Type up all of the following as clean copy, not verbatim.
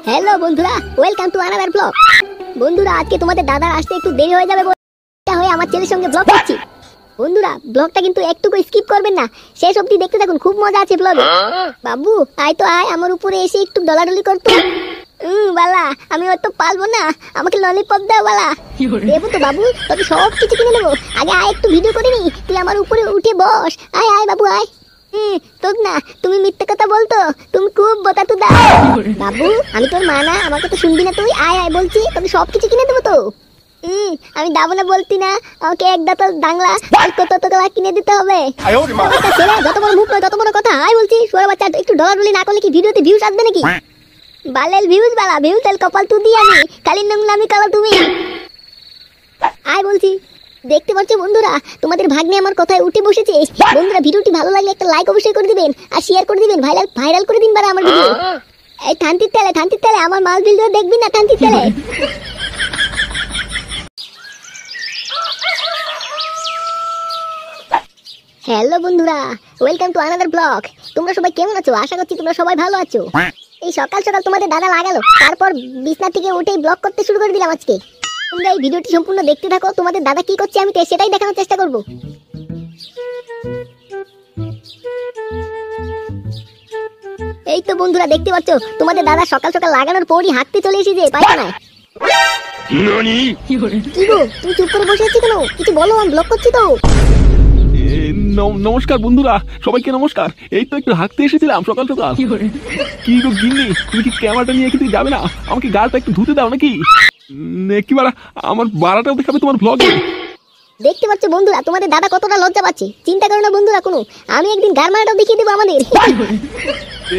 Hello বন্ধুরা, welcome to another blog. বন্ধুরা, আজকে তোমাদের দাদার আসতে একটু দেরি হয়ে যাবে বলে হয়ে আমার ছেলের সঙ্গে ব্লগ করছি। বন্ধুরা, ব্লগটা কিন্তু একটুকু স্কিপ করবেন না, শেষ অবধি দেখতে থাকুন, খুব মজা আছে ব্লগে। বাবু আয় তো আয়, আমার উপরে এসে একটু ডলাডলি করতো। বালা, আমি হয়তো পারবো না, আমাকে ললিপপ দাও বালা। দেবো তো বাবু, তোকে সব কিছু কিনে দেবো। আগে আয়, একটু ভিডিও করে নি, তুই আমার উপরে উঠে বস। আয় আয় বাবু আয়। তোর না, তুমি মিথ্যে কথা বলতো, তুমি খুব বোতাতু দাও। বাবু, আমি তোর মা না, আমাকে তো শুনবি না তুই? আয় আয় বলছি, তোকে সব কিছু কিনে দেবো তো। আমি দাবো না বলতি না, ওকে এক দাঁত ডাংলা কত তোকে কিনে দিতে হবে। ছেলে যত বড় মুখ নয় তত বড় কথা। আয় বলছি, সোয়া বাচ্চা, একটু ডলাডলি না করলে কি ভিডিওতে ভিউজ আসবে নাকি? বালেল ভিউজ বালা, ভিউজ তেল কপাল তুই দিয়ে আমি খালি নোংলামি কালো তুমি। আয় বলছি। দেখতে পাচ্ছ বন্ধুরা, তোমাদের ভাগ্নে আমার কথায় উঠে বসেছে। বন্ধুরা, ভিডিওটি ভালো লাগলে একটা লাইক অবশ্যই করে দিবেন আর শেয়ার করে দিবেন, ভাইরাল করে দিন বারা আমার ভিডিও। এই থান্তির তেলে আমার মাল ভিডিও দেখবি না, থান্তির তেলে। হ্যালো বন্ধুরা, ওয়েলকাম টু আনাদার ব্লগ। তোমরা সবাই কেমন আছো? আশা করছি তোমরা সবাই ভালো আছো। এই সকাল সকাল তোমাদের দাদা লাগালো, তারপর বিছনা থেকে উঠেই ব্লগ করতে শুরু করে দিলাম আজকে। তোমরা এই ভিডিওটি সম্পূর্ণ দেখতে থাকো, তোমাদের দাদা কি করছে আমি সেটাই দেখানোর চেষ্টা করব। এই তো বন্ধুরা, দেখতে পাচ্ছ তোমাদের দাদা সকাল সকাল লাগানোর পরই হাঁটতে চলে এসেছে পায়খানায়। কি গো, তুমি চুপ করে বসে আছি কেন? কিছু বলো, আমি ব্লগ করছি তো। নমস্কার বন্ধুরা, সবাইকে নমস্কার। এই তো একটু হাঁটতে এসেছিলাম সকাল সকাল। কি গো গিন্নি, তুমি কি ক্যামেরাটা নিয়ে কিন্তু যাবে না? আমাকে গাড়িটা একটু ধুতে দাও নাকি? কি বাড়া, আমার বাড়াটাও দেখাবে তোমার ব্লগে। দেখতে পাচ্ছ বন্ধুরা, তোমাদের দাদা কতটা লজ্জা পাচ্ছে। চিন্তা করো না বন্ধুরা কোনো, আমি একদিন গারমালাটাও দেখিয়ে দেবো আমাদের।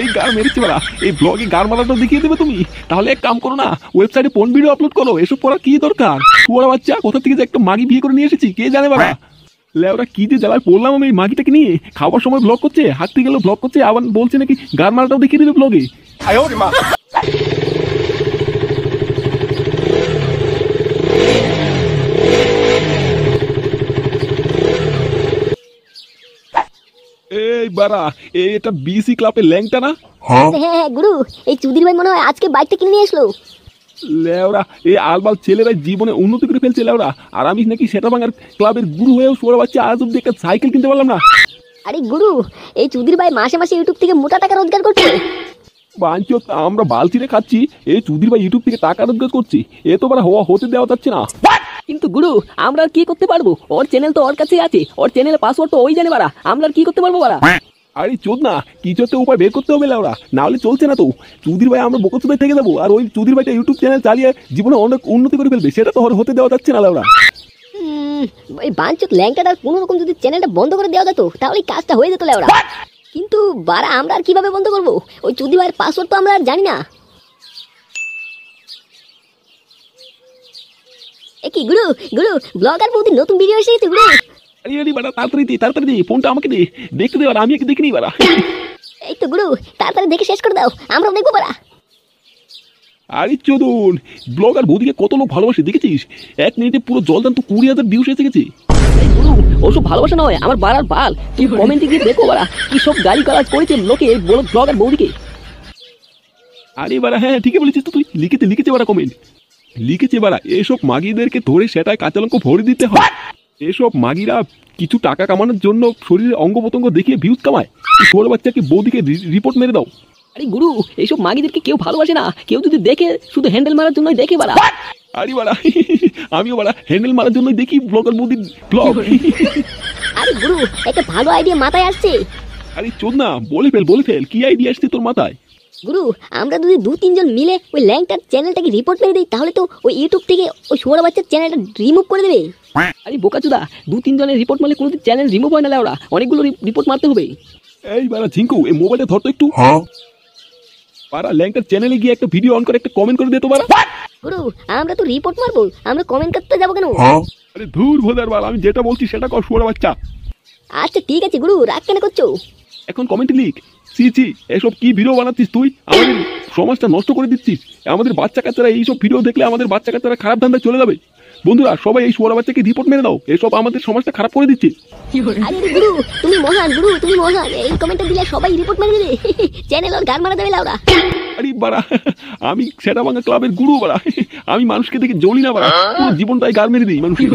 এই গার মেরেছি বাড়া, এই ব্লগে গারমালাটাও দেখিয়ে দেবে তুমি? তাহলে এক কাম করো না, ওয়েবসাইটে কোন ভিডিও আপলোড করো। এসব পড়া কি দরকার? শুয়ার বাচ্চা, কোথা থেকে যে একটা মাগি বিয়ে করে নিয়ে এসেছি কে জানে বাড়া। লেওরা কি যে জ্বালায় পড়লাম আমি এই মাগিটাকে নিয়ে। খাবার সময় ব্লগ করছে, হাঁটতে গেলেও ব্লগ করছে, আবার বলছে নাকি গারমালাটাও দেখিয়ে দেবে ব্লগে। এই বাড়া, এটা বিসি ক্লাবের ল্যাংটা না? হ্যাঁ গুরু, এই চুদির ভাই মনে হয় আজকে বাইকটা কিনে নিয়ে আসলো। লেওরা, এই আলবাল ছেলেরা জীবনে উন্নতি করে ফেলছে লেওরা, আর আমি নাকি সেটা ভাঙার ক্লাবের গুরু হয়েও সোয়া বাচ্চা আজ অব্দি একটা সাইকেল কিনতে পারলাম না। আরে গুরু, এই চুদির ভাই মাসে মাসে ইউটিউব থেকে মোটা টাকা রোজগার করছে। বাঞ্চো, আমরা বালতিরে খাচ্ছি, এই চুদির ভাই ইউটিউব থেকে টাকা রোজগার করছি। এ তো বাড়া হতে দেওয়া যাচ্ছে না। কিন্তু গুরু, আমরা কি করতে পারবো? ওর চ্যানেল তো ওর কাছেই আছে, ওর চ্যানেলের পাসওয়ার্ড তো ওই জানে বাড়া, আমরা কি করতে পারবো বাড়া? আরে চোদ না, কিছু একটা উপায় বের করতে হবে লেওরা, না হলে চলছে না তো। চুদির ভাই আমরা বকচুদায় থেকে যাবো, আর ওই চুদির ভাইটা ইউটিউব চ্যানেল চালিয়ে জীবনে অনেক উন্নতি করে ফেলবে, সেটা তো হতে দেওয়া যাচ্ছে না লেওরা। এই বাঞ্চুত ল্যাংটাটার কোনো রকম যদি চ্যানেলটা বন্ধ করে দেওয়া যেত, তাহলে কাজটা হয়ে যেত লেওরা। কিন্তু বারা, আমরা আর কিভাবে বন্ধ করবো? ওই চুদি ভাইয়ের পাসওয়ার্ড তো আমরা আর জানি না। এ কি গুরু, ব্লগার বৌদি নতুন ভিডিও এসেছে গুরু। আরে বাড়া, তাড়াতাড়ি দে ফোনটা, আমাকে দে, দেখতে দে, আর আমি একে দেখিনি বাড়া। এই তো গুরু, তাড়াতাড়ি দেখে শেষ করে দাও, আমরাও দেখবো বাড়া। আরে চোদন, ব্লগার বৌদিকে কত লোক ভালোবাসে দেখেছিস? 1 মিনিটে পুরো জলদান তো 20,000 ভিউস এসে গেছে। গুরু, ওসব ভালোবাসা নয়, আমার বাড়ার বাল। তুই কমেন্টে গিয়ে দেখো বাড়া, কি সব গালি গালাজ করেছে লোকে ব্লগার বৌদিকে। আরে বাড়া, হ্যাঁ ঠিকই বলেছিস তো তুই। লিখেছে বাড়া কমেন্ট, লিখেছে বাড়া, এসব মাগিদেরকে ধরে সেটায় কাঁচা লঙ্কা ভরে দিতে হয়। এসব মাগিরা কিছু টাকা কামানোর জন্য শরীরে অঙ্গ প্রত্যঙ্গ দেখিয়ে ভিউজ কামায়। ছোট বাচ্চাকে বৌদিকে রিপোর্ট মেরে দাও। আরে গুরু, এইসব মাগিদেরকে কেউ ভালোবাসে না, কেউ যদি দেখে শুধু হ্যান্ডেল মারার জন্যই দেখে বাড়া। আরে বাড়া, আমিও বাড়া হ্যান্ডেল মারার জন্যই দেখি ব্লগার বৌদির ব্লগ। আরে গুরু, একটা ভালো আইডিয়া মাথায় আসছে। আরে চোদ না, বলে ফেল, কি আইডিয়া আসছে তোর মাথায়? গুরু, আমরা যদি 2-3 জন মিলে ওই ল্যাংটার চ্যানেলটাকে রিপোর্ট মেরে দিই, তাহলে তো ওই ইউটিউব থেকে ওই ছোট বাচ্চার চ্যানেলটা রিমুভ করে দেবে। আরে বোকাচুদা, 2-3 জনের রিপোর্ট মারলে কোনো চ্যানেল রিমুভ হয় না লেওরা, অনেকগুলো রিপোর্ট মারতে হবে। এই বাড়া ঝিঙ্কু, এই মোবাইলটা ধর তো একটু। পারা ল্যাংটার চ্যানেলে গিয়ে একটা ভিডিও অন করে একটা কমেন্ট করে দে তো বাড়া। গুরু, আমরা তো রিপোর্ট মারবো, আমরা কমেন্ট করতে যাবো কেন? আরে ধুর ভোদার বাল, আমি যেটা বলছি সেটা কর ছোট বাচ্চা। আচ্ছা ঠিক আছে গুরু, রাগ কেন করছো? এখন কমেন্টে লিখ, সি এসব কি ভিডিও বানাচ্ছিস তুই? আমাদের সমাজটা নষ্ট করে দিচ্ছিস। আমাদের বাচ্চা কাচ্চারা এইসব ভিডিও দেখলে আমাদের বাচ্চা কাচ্চারা খারাপ ধান্দায় চলে যাবে। বন্ধুরা, সবাই এই শুয়ার বাচ্চাকে রিপোর্ট মেরে দাও, এসব আমাদের সমাজটা খারাপ করে দিচ্ছে। আরে গুরু, তুমি মহান, এই কমেন্টটা দিলে সবাই রিপোর্ট মেরে দেবে, চ্যানেল আর গান মারা দেবে লাউরা। আরে বাড়া, আমি সেটা ভাঙা ক্লাবের গুরু বাড়া। আমি মানুষকে দেখে জ্বলি না বাড়া, পুরো জীবনটাই গার মেরে দিই মানুষকে।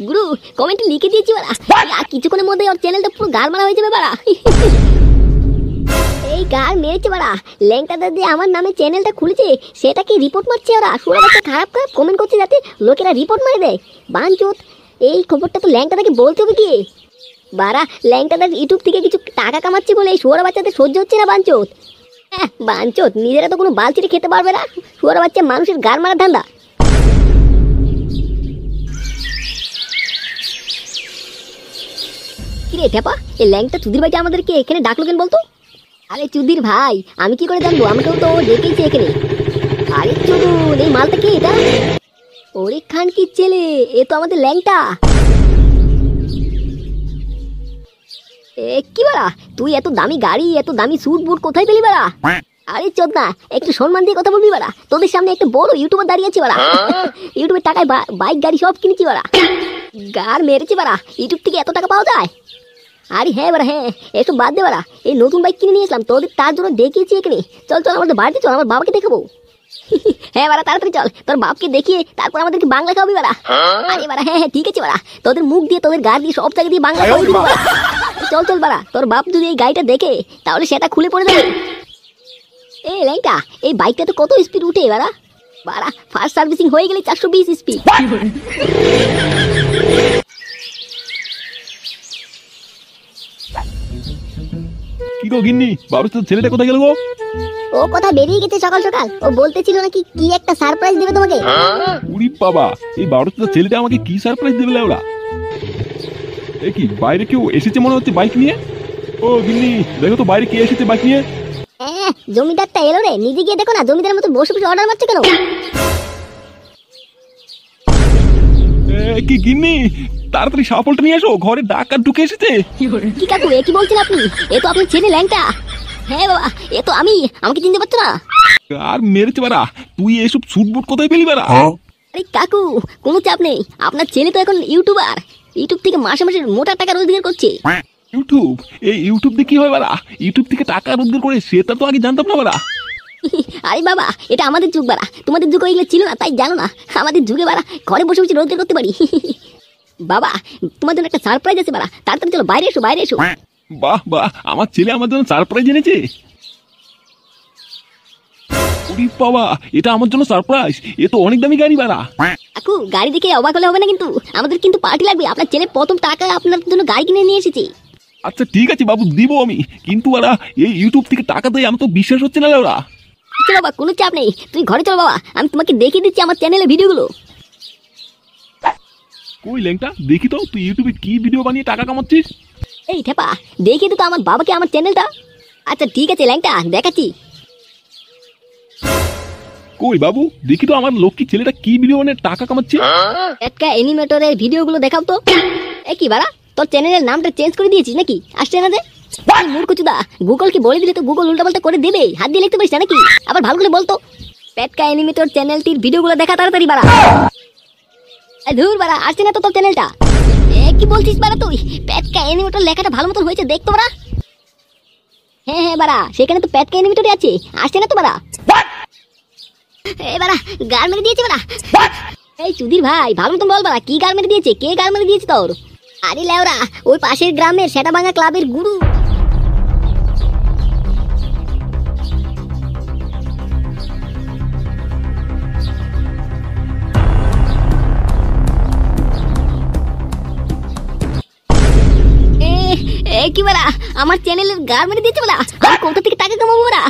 গুরু কমেন্টে লিখে দিয়েছি বাড়া, আর কিছুক্ষণের মধ্যে ওর চ্যানেলটা পুরো গার মারা হয়ে যাবে বাড়া। এই গার মেরেছে বাড়া, ল্যাংটাটা দিয়ে আমার নামে চ্যানেলটা খুলেছে সেটাকে রিপোর্ট মারছে ওরা। শুনে বাচ্চা খারাপ খারাপ কমেন্ট করছে যাতে লোকেরা রিপোর্ট মারে দেয়। বাঞ্চোত, এই খবরটা তো ল্যাংটাটাকে বলতে হবে কি বাড়া? ল্যাংটাটা ইউটিউব থেকে কিছু টাকা কামাচ্ছে বলে এই শুয়োর বাচ্চাদের সহ্য হচ্ছে না বাঞ্চোত। হ্যাঁ বাঞ্চোত, নিজেরা তো কোনো বালচিরে খেতে পারবে না, শুয়োর বাচ্চা মানুষের গার মারা ধান্দা। কিরে ঠেপা, এই ল্যাংটা চুদির ভাইটা আমাদেরকে এখানে ডাকলো কেন বলতো? আরে চুদির ভাই, আমি কি করে জানবো? আমাকেও তো ডেকেইছে এখানে। আরে চুদুন, এই মালটা কি এটা? ওরে খান কি ছেলে, এ তো আমাদের ল্যাংটা। কি বাড়া, তুই এত দামি গাড়ি এত দামি স্যুট বুট কোথায় পেলি বাড়া? আরে চোদনা, একটু সম্মান দিয়ে কথা বলবি বাড়া। তোদের সামনে একটা বড় ইউটিউবার দাঁড়িয়ে আছে বাড়া, ইউটিউবের টাকায় বাইক গাড়ি সব কিনেছি বাড়া। গার মেরেছি বাড়া, ইউটিউব থেকে এত টাকা পাওয়া যায়? আরে হ্যাঁ বাড়া হ্যাঁ, এসব বাদ দে বাড়া। এই নতুন বাইক কিনে নিয়ে আসলাম তোদের, তার জন্য ডেকেছি এখানে। চল চল আমাদের বাড়িতে চল, আমার বাবাকে দেখাবো। হ্যাঁ বাড়া তাড়াতাড়ি চল, তোর বাপকে দেখিয়ে তারপর আমাদেরকে বাংলা খাওয়াবি বাড়া। আরে বাড়া হ্যাঁ হ্যাঁ ঠিক আছে বাড়া, তোদের মুখ দিয়ে তোদের গাড়ি দিয়ে সব জায়গা দিয়ে বাংলা খাওয়াবি বাড়া। চল চল বাড়া, তোর বাপ যদি এই গাড়িটা দেখে তাহলে সেটা খুলে পড়ে যাবে। এই ল্যাংটা, এই বাইকটা তো কত স্পিড উঠে বাড়া। বাড়া ফার্স্ট সার্ভিসিং হয়ে গেলে 420 স্পিড। কি গো গিন্নি, বাবুর তো ছেলেটা কোথায় গেল গো? ও কথা বেরিয়ে গেছে সকাল সকাল, ও বলতেছিল নাকি কি একটা সারপ্রাইজ দেবে তোমাকে। উরি বাবা, এই বাবুর তো ছেলেটা আমাকে কি সারপ্রাইজ দেবে ওরা? এ কি বাইরে কেউ এসেছে মনে হচ্ছে বাইক নিয়ে? ও গিন্নি দেখো তো বাইরে কে এসেছে বাইক নিয়ে। জমিদারটা এলো রে, নিজে গিয়ে দেখো না, জমিদারের মতো বসে বসে অর্ডার মারছে কেন? কি গিন্নি, তাড়াতাড়ি সাপলটা নিয়ে এসো, ঘরে ডাকাত ঢুকে এসেছে। কি কাকু, এ কি বলছেন আপনি? এ তো আপনার ছেলে ল্যাংটা। হ্যাঁ বাবা, এ তো আমি, আমাকে চিনতে পারছো না? আর মেরেছে বাড়া, তুই এসব ছুটবুট কোথায় পেলি বাড়া? আরে কাকু কোনো চাপ নেই, আপনার ছেলে তো এখন ইউটিউবার, ইউটিউব থেকে মাসে মাসে মোটা টাকা রোজগার করছে। ইউটিউব? এই ইউটিউব দিয়ে কি হয় বাড়া? ইউটিউব থেকে টাকা রোজগার করে সেটা তো আগে জানতাম না বাড়া। আরে বাবা, এটা আমাদের যুগ বাড়া, তোমাদের যুগে এগুলো ছিল না তাই জানো না। আমাদের যুগে বাড়া ঘরে বসে বসে রোজগার করতে পারি। বাবা তোমার জন্য একটা সারপ্রাইজ আছে বাড়া, তাড়াতাড়ি চলো বাইরে এসো বাইরে এসো। বাহ বাহ, আমার ছেলে আমার জন্য সারপ্রাইজ এনেছে। ওরে বাবা, এটা আমার জন্য সারপ্রাইজ, এ তো অনেক দামি গাড়ি বাড়া। কাকু গাড়ি দেখে অবাক হলে হবে না কিন্তু, আমাদের কিন্তু পার্টি লাগবে। আপনার ছেলে প্রথম টাকা আপনার জন্য গাড়ি কিনে নিয়ে এসেছে। আচ্ছা ঠিক আছে বাবু, দিব আমি, কিন্তু ওরা এই ইউটিউব থেকে টাকা দেয় আমি তো বিশ্বাস হচ্ছে না ওরা। আচ্ছা বাবা কোনো চাপ নেই, তুমি ঘরে চলো বাবা, আমি তোমাকে দেখিয়ে দিচ্ছি আমার চ্যানেলে ভিডিওগুলো। কই ল্যাংটা, দেখি তো তুই ইউটিউবে কি ভিডিও বানিয়ে টাকা কামাচ্ছিস। এই ঠেপা, দেখিয়ে দিত আমার বাবাকে আমার চ্যানেলটা। আচ্ছা ঠিক আছে ল্যাংটা, দেখাচ্ছি। কই বাবু, দেখি তো আমার লক্ষ্মী ছেলেটা কি ভিডিও বানিয়ে টাকা কামাচ্ছে। একটা অ্যানিমেটরের ভিডিওগুলো দেখাও তো। এ কি বাড়া, তোর চ্যানেলের নামটা চেঞ্জ করে দিয়েছিস নাকি? আসছে না যে মূর্খচুদা, গুগলকে বলে দিলে তো গুগল উল্টাপাল্টা করে দেবে, হাত দিয়ে লিখতে পারিস না নাকি? আবার ভালো করে বলতো, পেটকা অ্যানিমেটর চ্যানেলটির ভিডিওগুলো দেখা তাড়াতাড়ি বাড়া। ধুর বাড়া, আসছে না তো তোর চ্যানেলটা। কি বলছিস বাড়া তুই? পেটকা অ্যানিমেটর লেখাটা ভালো মতন হয়েছে দেখতো বাড়া। হ্যাঁ হ্যাঁ বাড়া, সেখানে তো পেটকা অ্যানিমেটরই আছে, আসছে না তো বাড়া। এই বাড়া গার মেরে দিয়েছে বাড়া। এই চুদির ভাই ভালো মতন বল বাড়া, কি গার মেরে দিয়েছে? কে গার মেরে দিয়েছে তোর? আরে লেওরা, ওই পাশের গ্রামের সেটা ভাঙা ক্লাবের গুরু। কি বাড়া, আমার চ্যানেলের গার মেরে দিয়েছে বাড়া। আমি কোথা থেকে টাকা কামাবো বাড়া?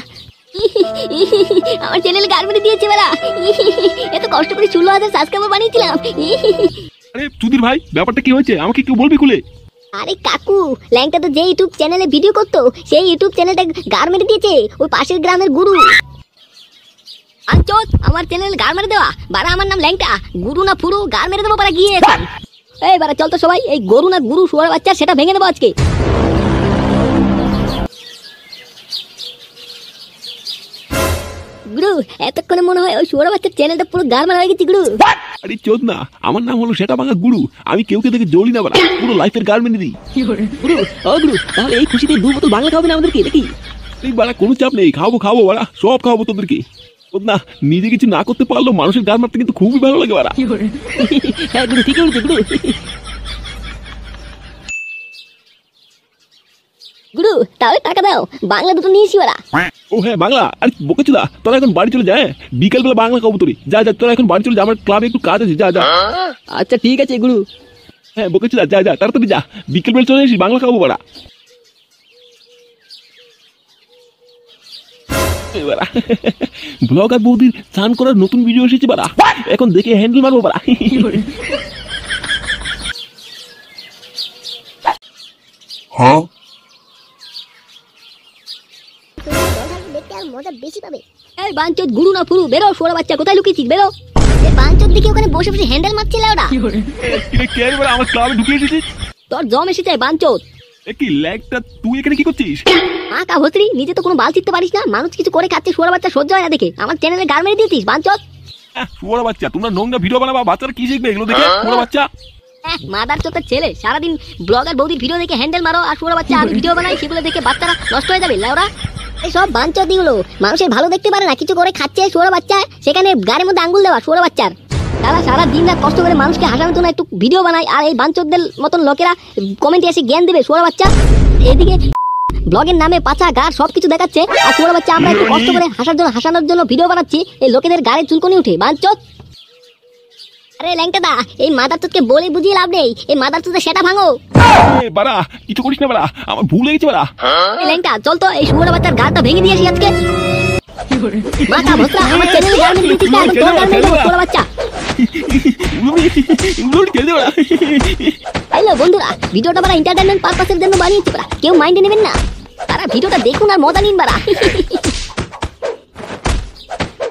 আমার চ্যানেলে গার মেরে দিয়েছে বাড়া। এত কষ্ট করে 16,000 সাবস্ক্রাইবার বানিয়েছিলাম। আরে চুদির ভাই, ব্যাপারটা কি হয়েছে আমাকে কেউ বলবি খুলে? আরে কাকু, ল্যাংটা তো যে ইউটিউব চ্যানেলে ভিডিও করতো সেই ইউটিউব চ্যানেলটা গার মেরে দিয়েছে ওই পাশের গ্রামের গুরু। আঞ্চত, আমার চ্যানেল গার মেরে দেওয়া বাড়া, আমার নাম ল্যাংটা, গুরু না ফুরু গার মেরে দেবো বাড়া গিয়ে এখন। এই বাড়া চল তো সবাই, এই গরু না গুরু শুয়ার বাচ্চা সেটা ভেঙে দেবো আজকে। গুরু এতক্ষণে মনে হয় ওই শুয়োর বাচ্চার চ্যানেলটা পুরো গার মারা হয়ে গেছে গুরু। আরে চোদ না, আমার নাম হলো সেটা ভাঙা গুরু। আমি কেউ দেখে জ্বলি না বাড়া, পুরো লাইফের গার মেনে দিই। গুরু ও গুরু, তাহলে এই খুশিতে 2 বোতল বাংলা খাওয়াবে না আমাদেরকে নাকি? এই বাড়া কোনো চাপ নেই, খাবো বাড়া, সব খাওয়াবো তোদেরকে। চোদ না, নিজে কিছু না করতে পারলেও মানুষের গার মারতে কিন্তু খুবই ভালো লাগে বাড়া। হ্যাঁ গুরু, ঠিকই বলেছে গুরু। গুরু তাহলে টাকা দাও, বাংলা দুটো নিয়েছি ওরা। ও হ্যাঁ বাংলা, আরে বোকাচোদা, তোরা এখন বাড়ি চলে যায়, বিকালবেলা বাংলা খাবো তোরে। যা তোরা এখন বাড়ি চলে যা, আমার ক্লাবে একটু কাজ আছে, যা। আচ্ছা ঠিক আছে গুরু। হ্যাঁ বোকাচোদা, যা তাড়াতাড়ি যা, বিকেলবেলা চলে আসি, বাংলা খাবো বাড়া। ব্লগার বৌদির স্নান করার নতুন ভিডিও এসেছে বাড়া, এখন দেখে হ্যান্ডেল মারবো বাড়া। Huh? দেখতে আর মজা বেশি পাবে। এই বাঞ্চোদ গুরু না ফুরু, বেরো শুয়োর বাচ্চা, কোথায় লুকিয়েছিস বেরো। এই বাঞ্চোদ দেখি ওখানে বসে বসে হ্যান্ডেল মারছিল ওটা। কে রে বাড়া, আমার ক্লাবে ঢুকিয়ে এসেছিস? তোর জম এসেছে বাঞ্চোদ। কি ল্যাগটা, তুই এখানে কি করছিস? আকা ভস্ত্রী, নিজে তো কোনো বাল চিনতে পারিস না, মানুষ কিছু করে খাচ্ছে শুয়োর বাচ্চা সহ্য হয় না দেখে আমার চ্যানেলে গার মেরে দিয়েছিস বাঞ্চোদ। শুয়োর বাচ্চা, তোমরা নোংরা ভিডিও বানাবা, বাচ্চারা কি শিখবে এগুলো দেখে? শুয়োর বাচ্চা মাদার চোতের ছেলে, সারাদিন ব্লগার বৌদির ভিডিও দেখে হ্যান্ডেল মারো, আর শুয়োর বাচ্চা আমি ভিডিও বানাই, সেগুলো দেখে বাচ্চারা নষ্ট হয়ে যাবে লাউরা। এই সব বাঞ্চোদি গুলো মানুষের ভালো দেখতে পারে না, কিছু করে খাচ্ছে শুয়োর বাচ্চা, সেখানে গাড়ির মধ্যে আঙ্গুল দেওয়া শুয়োর বাচ্চার। তারা সারা দিন রাত কষ্ট করে মানুষকে হাসানোর জন্য একটু ভিডিও বানায়, আর এই বাঞ্চোদদের মতন লোকেরা কমেন্টে এসে জ্ঞান দেবে শুয়োর বাচ্চা। এদিকে ব্লগের নামে পাছা গার সবকিছু দেখাচ্ছে, আর শুয়োর বাচ্চা আমরা একটু কষ্ট করে হাসানোর জন্য ভিডিও বানাচ্ছি, এই লোকেদের গাড়ি চুলকনি উঠে বাঞ্চোদ। আরে ল্যাংটাদা, এই মাদারচোদকে বলে বুঝিয়ে লাভ নেই, এই মাদারচোদে সেটা ভাঙো। বাড়া, কিছু করিস না বাড়া, আমার ভুল হয়ে গেছে বাড়া। এই ল্যাংটা চল তো, এই শুয়োর বাচ্চার গাড়টা ভেঙে দিয়ে আসি আজকে। মাথা ভস্তা, আমার চ্যানেলে গার মেরে দিয়েছিস না, এখন তোর গার মেরে দেবো শুয়োর বাচ্চা। হ্যালো বন্ধুরা, ভিডিওটা বারা এন্টারটেইনমেন্ট পারপাসের জন্য বানিয়েছি বারা, কেউ মাইন্ডে নেবেন না। তারা ভিডিওটা দেখুন আর মজা নিন বারা।